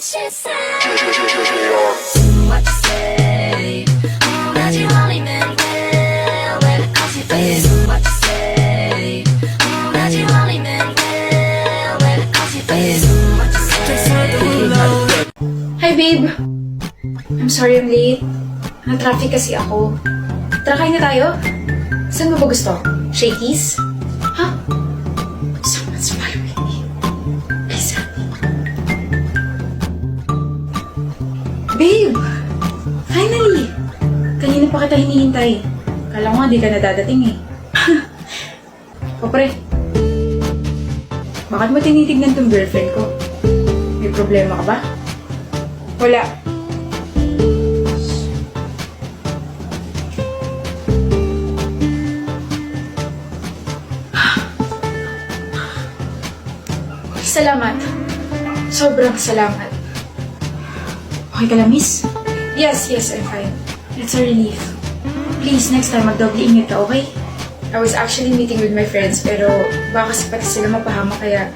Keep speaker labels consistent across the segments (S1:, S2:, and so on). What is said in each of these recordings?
S1: she said. What you say? That you only meant well when it comes to face. What you say? That you only meant well when it comes to face. What you say?
S2: Hi, babe. I'm sorry I'm late. Nag-traffic kasi ako. Tara, kain na tayo. Saan mo ba gusto? Shakey's? Ha? Someone's following me. Please help me. Babe! Finally! Kanina pa kita hinihintay. Kala ko nga di ka na dadating eh. O pre, bakit mo tinitignan tong girlfriend ko? May problema ka ba? Wala. Salamat. Sobrang salamat. Okay ka lang, miss? Yes, I'm fine. It's a relief. Please, next time magdoble ingat ka, okay? I was actually meeting with my friends pero baka kasi pati sila mapahama kaya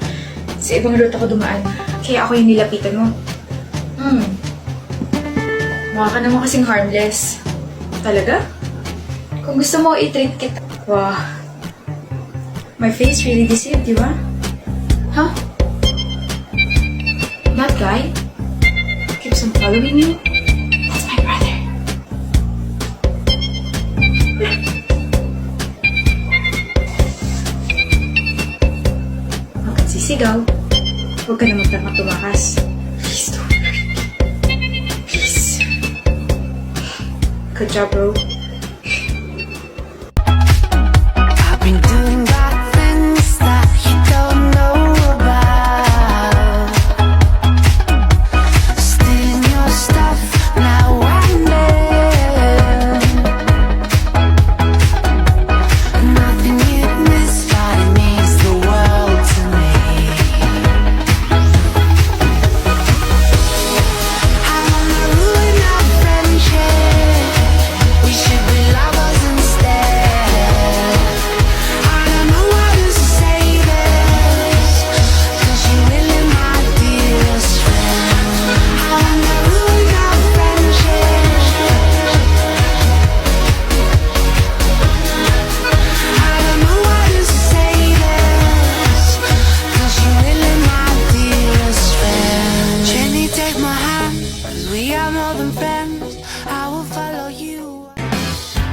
S2: sa ibang route ako dumaan. Kaya ako yung nilapitan mo. Mukha ka naman kasing harmless. Talaga? Kung gusto mo, i-treat kita. Wow. My face really deceived, di ba? Huh? That guy keeps on following you? That's my brother. Huwag kang sisigaw. Huwag ka na magtama tumakas. Please don't hurt me. Please. Good job, bro.
S1: I've been doing bad things that you don't know about. Stealing your stuff now and then. Nothing you'd miss, but it means the world to me. I wanna ruin our friendship. We should be lovers instead. I don't know how to say this, 'cause you're really my dearest friend. I wanna ruin our friendship. I don't know how to say this, 'cause you're really my dearest friend. Jenny, take my hand, 'cause we are more than friends. I will follow you.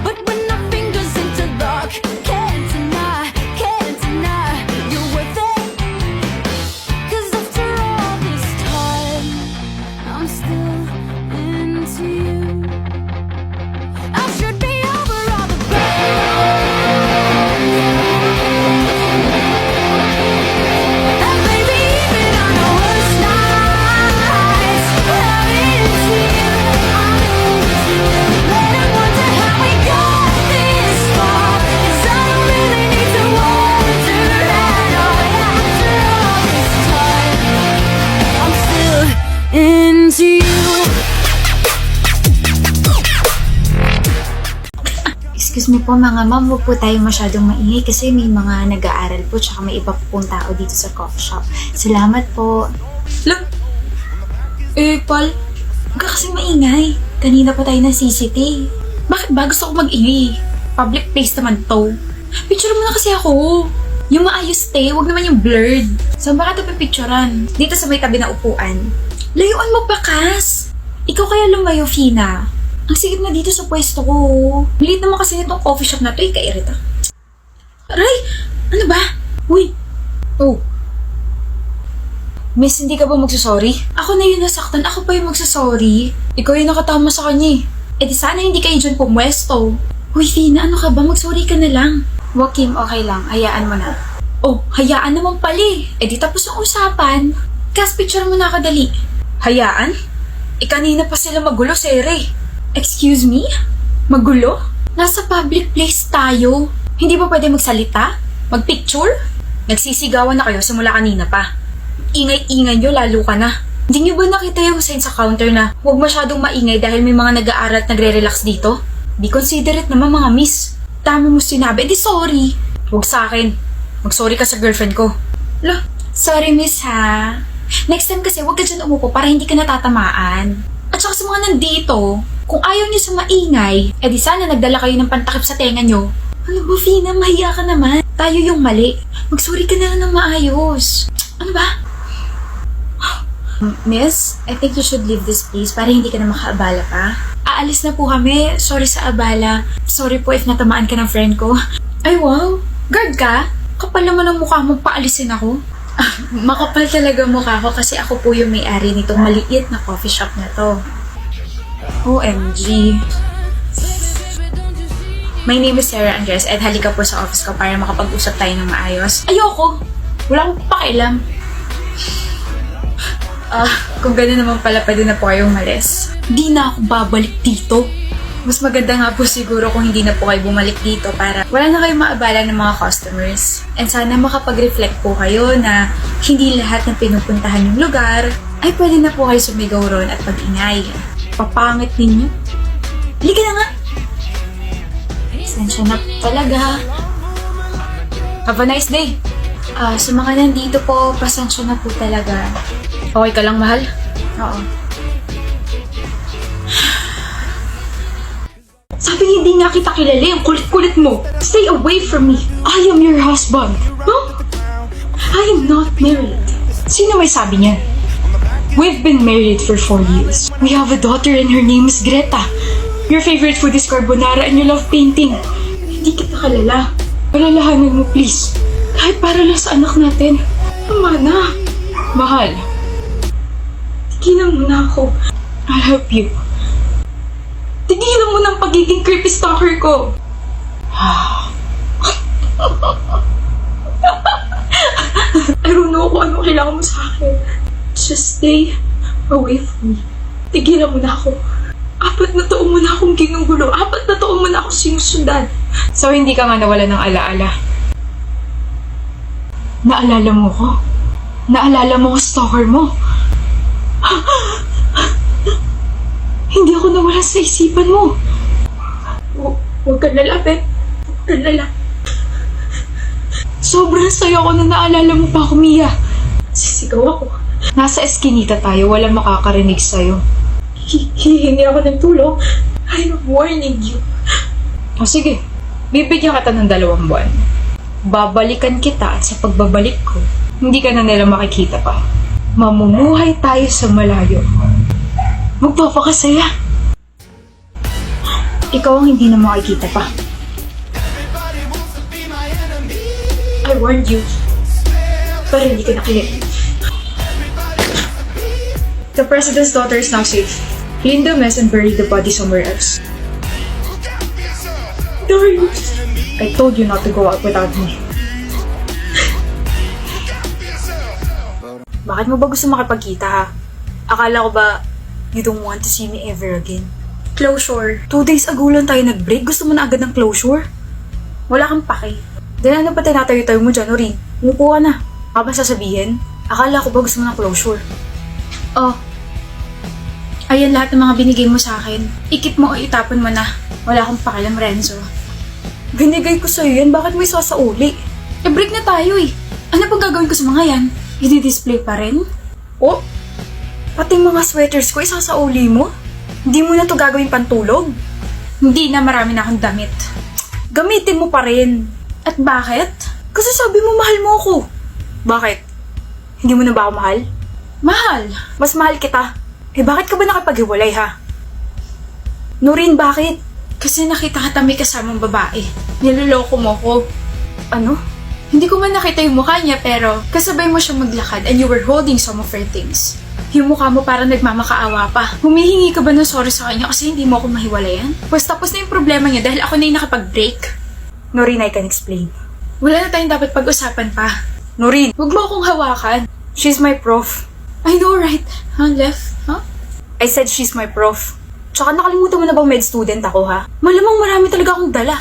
S1: But when our fingers interlock, can't deny you're worth it. 'Cause after all this time, I'm still into you. I should be over all the pain. And maybe even on the worst nights, I'm into you. Let 'em wonder how we got this far. 'Cause I don't really need to wonder at all. After all this time, I'm still into you.
S2: Excuse me po mga ma'am, huwag po tayo masyadong maingay kasi may mga nag-aaral po tsaka may iba po pong tao dito sa coffee shop. Salamat po. Look! Paul, huwag ka kasi maingay. Kanina pa tayo na CCT. Bakit ba gusto ko mag-ingay? Public place naman to. Picture mo na kasi ako. Yung maayos huwag naman yung blurred. Saan ba ka ito pipicturan? Dito sa may tabi na upuan. Layuan mo bakas! Ikaw kaya lumayo, Fina. Ang sigit na dito sa pwesto ko. Liit naman kasi nitong coffee shop na to, ikairita. Aray! Ano ba? Uy! Oh. Miss, hindi ka ba magsasorry? Ako na yung nasaktan, ako pa yung magsasorry. Ikaw yung nakatama sa kanya eh. Eh di sana hindi kayo dyan pumwesto. Uy, Fina, ano ka ba? Magsorry ka na lang. Wag, Kim, okay lang. Hayaan mo na. Oh, hayaan naman pali. Eh di tapos ang usapan. Kas, picture mo na kadali. Hayaan? Eh kanina pa sila magulo, Sere. Excuse me? Magulo? Nasa public place tayo. Hindi ba pwede magsalita? Magpicture? Nagsisigawan na kayo simula kanina pa. Ingay-ingay nyo, lalo ka na. Hindi nyo ba nakita yung sign sa counter na huwag masyadong maingay dahil may mga nag-aaral at nagre-relax dito? Be considerate naman mga miss. Tama mo sinabi, di sorry. Huwag sa akin. Mag-sorry ka sa girlfriend ko. Lah, sorry miss ha. Next time kasi, huwag ka dyan umupo para hindi ka natatamaan. At saka sa mga nandito, kung ayaw niyo sa maingay, edi sana nagdala kayo ng pantakip sa tenga niyo. Alam mo, Fina, mahiya ka naman. Tayo yung mali. Mag-sorry ka na lang ng maayos. Ano ba? Miss, I think you should leave this place para hindi ka na makaabala pa. Aalis na po kami. Sorry sa abala. Sorry po if natamaan ka ng friend ko. Ay wow, guard ka? Kapal naman ang mukha mo, paalisin ako. Makapal talaga mukha ko kasi ako po yung may-ari nitong maliit na coffee shop na to. OMG. My name is Sarah Andres at halika po sa office ko para makapag-usap tayo ng maayos. Ayoko! Wala akong pakialam. Kung gano'n naman pala, pwede na po kayong malis. Di na ako babalik dito. Mas maganda nga po siguro kung hindi na po kayo bumalik dito para wala na kayong maabala ng mga customers. And sana makapag-reflect po kayo na hindi lahat ng pinupuntahan yung lugar ay pwede na po kayo sumigaw ron at pag-ingay. Papangit ninyo. Halika na nga! Sensya na talaga. Have a nice day! Sa mga nandito po, pasensya na po talaga. Okay ka lang, mahal? Oo. Sabi hindi nga kita kilala, ang kulit-kulit mo. Stay away from me. I am your husband. Huh? I am not married. Sino may sabi niyan? We've been married for 4 years. We have a daughter and her name is Greta. Your favorite food is carbonara and you love painting. Hindi kita kalala. Palalahanan mo please. Kahit para lang sa anak natin. Tama na. Mahal. Tigilan mo na ako. I'll help you. Tigilan mo ng pagiging creepy stalker ko. I don't know kung ano kailangan mo sa akin. Just stay away from me. Tigilan mo na ako. 4 na taon mo na akong ginugulo. 4 na taon mo na akong sinusundan. So, hindi ka nga nawala ng alaala? Naalala mo ko? Naalala mo ko stalker mo? Hindi ako nawala sa isipan mo. Huwag ka lalapit. Huwag ka lalapit. Sobrang saya ko na naalala mo pa ako, Mia. Sisigaw ako. Nasa eskinita tayo, walang makakarinig sa'yo. Hihingi ako ng tulong. I'm warning you. O sige, bibigyan kita ng 2 buwan. Babalikan kita at sa pagbabalik ko, hindi ka na nila makikita pa. Mamumuhay tayo sa malayo. Magpapakasaya. Ikaw ang hindi na makikita pa. I warned you. Pero hindi ka nakinig. The president's daughter is now safe. Clean the mess and bury the body somewhere else. Darius! I told you not to go out without me. Bakit mo ba gusto makipagkita ha? Akala ko ba you don't want to see me ever again? Closure. 2 days ago lang tayo nag-break. Gusto mo na agad ng closure? Wala kang pake. Dahil ano pa tinatayo-tayo mo dyan, Noreen? Umupo ka na. Apa sasabihin? Akala ko ba gusto mo ng closure? Oh. Ayan lahat ng mga binigay mo sa akin. Ikip mo o itapon mo na. Wala akong pakialam, Renzo. Binigay ko sa'yo yan. Bakit mo isasauli? Break na tayo eh. Ano pang gagawin ko sa mga yan? I-display pa rin? Oh? Pati mga sweaters ko isasauli mo? Hindi mo na to gagawin pantulog? Hindi na, marami na akong damit. Gamitin mo pa rin. At bakit? Kasi sabi mo mahal mo ako. Bakit? Hindi mo na ba ako mahal? Mahal? Mas mahal kita. Eh bakit ka ba nakapaghiwalay ha? Noreen, bakit? Kasi nakita ka may kasamang babae. Niloloko mo ko. Ano? Hindi ko man nakita yung mukha niya pero kasabay mo siya maglakad and you were holding some of her things. Yung mukha mo parang nagmamakaawa pa. Humihingi ka ba ng sorry sa kanya kasi hindi mo ako mahiwalayan? Pues tapos na yung problema niya dahil ako na yung nakapag-break. Noreen, I can explain. Wala na tayong dapat pag-usapan pa. Noreen, huwag mo akong hawakan. She's my prof. I know, right? Huh? Left? Huh? I said she's my prof. Tsaka nakalimutan mo na bang med student ako, ha? Malamang marami talaga akong dala.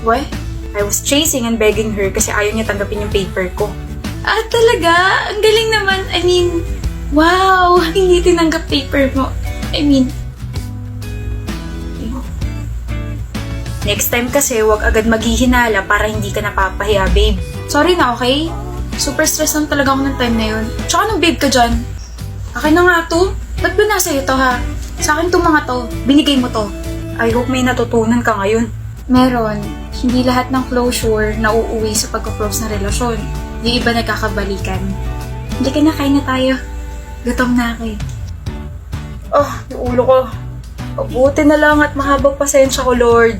S2: Why? I was chasing and begging her kasi ayaw niya tanggapin yung paper ko. Ah, talaga? Ang galing naman. I mean, wow! Hindi tinanggap paper mo. I mean, next time kasi, wag agad maghihinala para hindi ka napapahiya, babe. Sorry na, okay? Super stress lang talaga ako ng time na yun. Tsaka nung babe ka dyan. Akin na nga to. Ba't ba nasa iyo to ha? Sa akin tong mga to. Binigay mo to. I hope may natutunan ka ngayon. Meron. Hindi lahat ng closure na uuwi sa pagka-close na relasyon. Yung iba nagkakabalikan. Hindi ka na, kain na tayo. Gutom na ako eh. Oh, yung ulo ko. Mabuti na lang at mahabang pasensya ko, Lord.